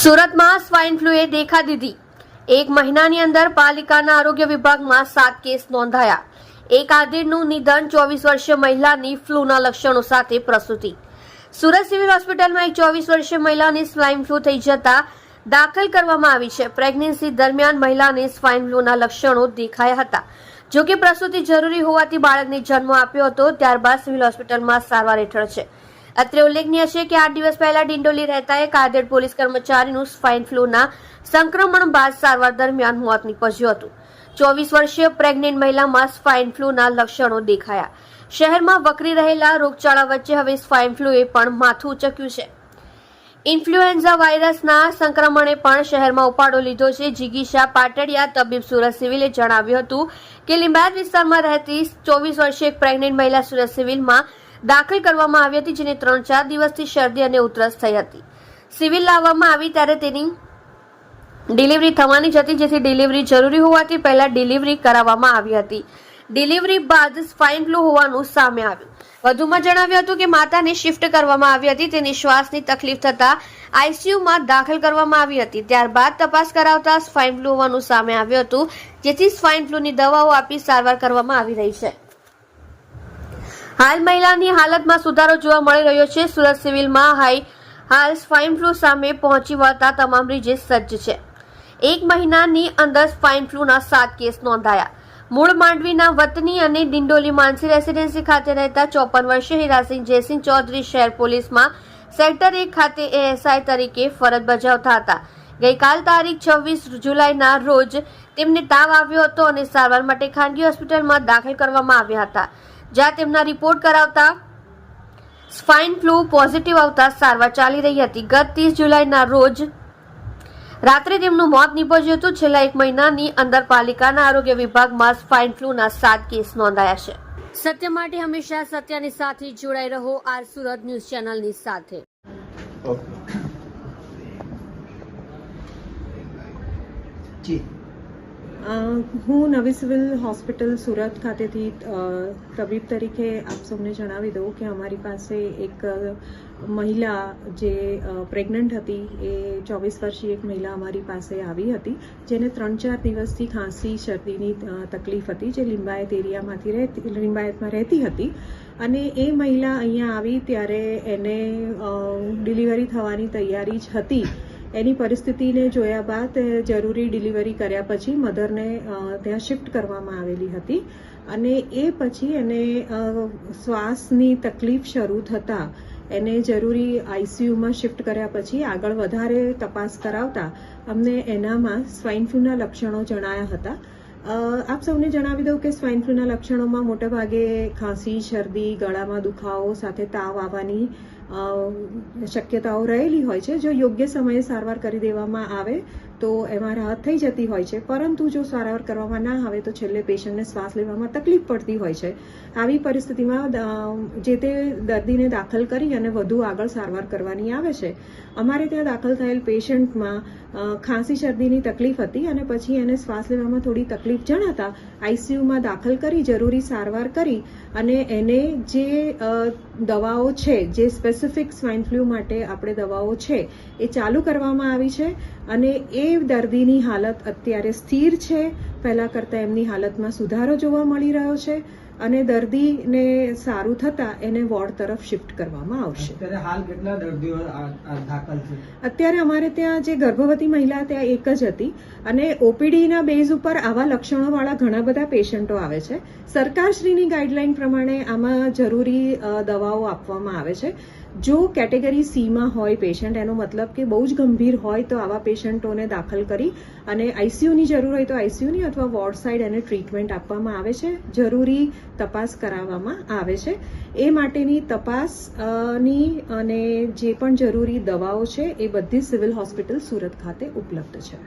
સુરતમાં સ્વાઇન ફ્લુએ દેખા દીધી। એક મહિનાની અંદર પાલિકાના આરોગ્ય વિભાગમાં 7 કેસ નોંધાયા। એક આધેડનું નિધન, 24 વર્ષીય મહિલાની ફ્લૂના લક્ષણો સાથે પ્રસૂતિ। સુરત સિવિલ હોસ્પિટલમાં એક 24 વર્ષીય મહિલાની સ્વાઇન ફ્લૂ થઈ જતા દાખલ કરવામાં આવી છે। પ્રેગ્નન્સી દરમિયાન મહિલાને સ્વાઇન ફ્લૂના લક્ષણો દેખાયા હતા। જો કે પ્રસૂતિ જરૂરી હોવાથી બાળકને જન્મ આપ્યો હતો, ત્યારબાદ સિવિલ હોસ્પિટલમાં સારવાર હેઠળ છે। અત્રે ઉલ્લેખનીય છે કે 8 દિવસ પહેલા ડિંડોલી રહેતા એક આધેડ પોલીસ કર્મચારીનું સ્વાઇન ફ્લૂના સંક્રમણ બાદ સારવાર દરમિયાન મોત નીપજ્યું હતું। 24 વર્ષીય પ્રેગ્નેન્ટ મહિલામાં સ્વાઇન ફ્લૂના લક્ષણો દેખાયા। શહેરમાં વકરી રહેલા રોગચાળા વચ્ચે હવે સ્વાઇન ફ્લૂએ પણ માથું ઉચક્યું છે। ઇન્ફ્લુએન્ઝા વાયરસના સંક્રમણે પણ શહેરમાં ઉપાડો લીધો છે। જિગીશા પાટડિયા, તબીબ, સુરત સિવિલે જણાવ્યું હતું કે લિંબાયત વિસ્તારમાં રહેતી 24 વર્ષીય એક પ્રેગ્નેન્ટ મહિલા સુરત સિવિલમાં દાખલ કરવામાં આવી હતી, જેને 3-4 દિવસથી શરદી અને ઉધરસ થઈ હતી। સિવિલ લાવવામાં આવી ત્યારે તેની ડિલિવરી થવાની જ હતી, જેથી ડિલિવરી જરૂરી હોવાથી પહેલા ડિલિવરી કરાવવામાં આવી હતી। ડિલિવરી બાદ સ્વાઇન ફ્લૂ હોવાનું સામે આવ્યું। વધુમાં જણાવ્યું હતું કે માતાને શિફ્ટ કરવામાં આવી હતી। તેને શ્વાસની તકલીફ થતા આઈસીયુમાં દાખલ કરવામાં આવી હતી। ત્યારબાદ તપાસ કરાવતા સ્વાઇન ફ્લૂ હોવાનું સામે આવ્યું હતું, જેથી સ્વાઇન ફ્લૂની દવાઓ આપી સારવાર કરવામાં આવી રહી છે। હાલ મહિલાની હાલતમાં સુધારો જોવા મળી રહ્યો છે। સુરત સિવિલમાં હાલ સ્વાઇન ફ્લૂ સામે પહોંચી વળતા તમામ રીજે સજ્જ છે। એક મહિનાની અંદર સ્વાઇન ફ્લૂના 7 કેસ નોંધાયા। મૂળ માંડવીના વતની અને ડિંડોલી માનસી રેસીડેન્સી ખાતે રહેતા 54 વર્ષીય હીરાસિંહ જયસિંહ ચૌધરી શહેર પોલીસમાં સેક્ટર 1 ખાતે એએસઆઈ તરીકે ફરજ બજાવતા હતા। ગઈકાલ તારીખ 26 જુલાઈના રોજ તેમને તાવ આવ્યો હતો અને સારવાર માટે ખાનગી હોસ્પિટલમાં દાખલ કરવામાં આવ્યા હતા, જ્યાં તેમના રિપોર્ટ કરાવતા સ્વાઇન ફ્લૂ પોઝિટિવ આવતા સારવાર ચાલી રહી હતી। ગત 30 જુલાઈના રોજ રાત્રે તેમનું મોત નીપજ્યું હતું। છેલ્લા 1 મહિનાની અંદર પાલિકાના આરોગ્ય વિભાગમાં સ્વાઇન ફ્લૂના 7 કેસ નોંધાયા છે। સત્ય માટે હંમેશા સત્યની સાથે જોડાઈ રહો। આર સુરત ન્યૂઝ ચેનલની સાથે। હું નવી સિવિલ હોસ્પિટલ સુરત ખાતેથી તબીબ તરીકે આપ સૌને જણાવી દઉં કે અમારી પાસે એક મહિલા જે પ્રેગ્નન્ટ હતી, એ 24 વર્ષીય એક મહિલા અમારી પાસે આવી હતી, જેને 3-4 દિવસથી ખાંસી શરદીની તકલીફ હતી, જે લિંબાયતમાં રહેતી હતી। અને એ મહિલા અહીંયા આવી ત્યારે એને ડિલિવરી થવાની તૈયારી જ હતી। એની પરિસ્થિતિને જોયા બાદ જરૂરી ડિલિવરી કર્યા પછી મધરને ત્યાં શિફ્ટ કરવામાં આવેલી હતી અને એ પછી એને શ્વાસની તકલીફ શરૂ થતાં એને જરૂરી આઈસીયુમાં શિફ્ટ કર્યા પછી આગળ વધારે તપાસ કરાવતા અમને એનામાં સ્વાઇન ફ્લૂના લક્ષણો જણાયા હતા। આપ સૌને જણાવી દઉં કે સ્વાઇન ફ્લૂના લક્ષણોમાં મોટાભાગે ખાંસી, શરદી, ગળામાં દુખાવો સાથે તાવ આવવાની શક્યતાઓ રહેલી હોય છે। જો યોગ્ય સમયે સારવાર કરી દેવામાં આવે તો એમાં રાહત થઈ જતી હોય છે, પરંતુ જો સારવાર કરવામાં ના આવે તો છેલ્લે પેશન્ટને શ્વાસ લેવામાં તકલીફ પડતી હોય છે। આવી પરિસ્થિતિમાં જે તે દર્દીને દાખલ કરી અને વધુ આગળ સારવાર કરવાની આવે છે। અમારે ત્યાં દાખલ થયેલ પેશન્ટમાં ખાંસી શરદીની તકલીફ હતી અને પછી એને શ્વાસ લેવામાં થોડી તકલીફ જણાતા આઈસીયુમાં દાખલ કરી જરૂરી સારવાર કરી અને એને જે દવાઓ છે, જે સ્પેસિફિક સ્વાઇન ફ્લૂ માટે આપણે દવાઓ છે એ ચાલુ કરવામાં આવી છે અને એ દર્દીની હાલત અત્યારે સ્થિર છે। પહેલા કરતાં એમની હાલતમાં સુધારો જોવા મળી રહ્યો છે અને દર્દીને સારું થતાં એને વોર્ડ તરફ શિફ્ટ કરવામાં આવશે। હાલ કેટલા દર્દીઓ દાખલ છે? અત્યારે અમારે ત્યાં જે ગર્ભવતી મહિલા ત્યાં એક જ હતી અને ઓપીડીના બેઝ ઉપર આવા લક્ષણોવાળા ઘણા બધા પેશન્ટો આવે છે। સરકારશ્રીની ગાઈડલાઈન પ્રમાણે આમાં જરૂરી દવાઓ આપવામાં આવે છે। જો કેટેગરી સીમાં હોય પેશન્ટ, એનો મતલબ કે બહુ જ ગંભીર હોય તો આવા પેશન્ટોને દાખલ કરી અને આઈસીયુની જરૂર હોય તો આઈસીયુની અથવા વોર્ડ સાઇડ એને ટ્રીટમેન્ટ આપવામાં આવે છે। જરૂરી તપાસ કરાવવામાં આવે છે। એ માટેની તપાસની અને જે પણ જરૂરી દવાઓ છે એ બધી સિવિલ હોસ્પિટલ સુરત ખાતે ઉપલબ્ધ છે।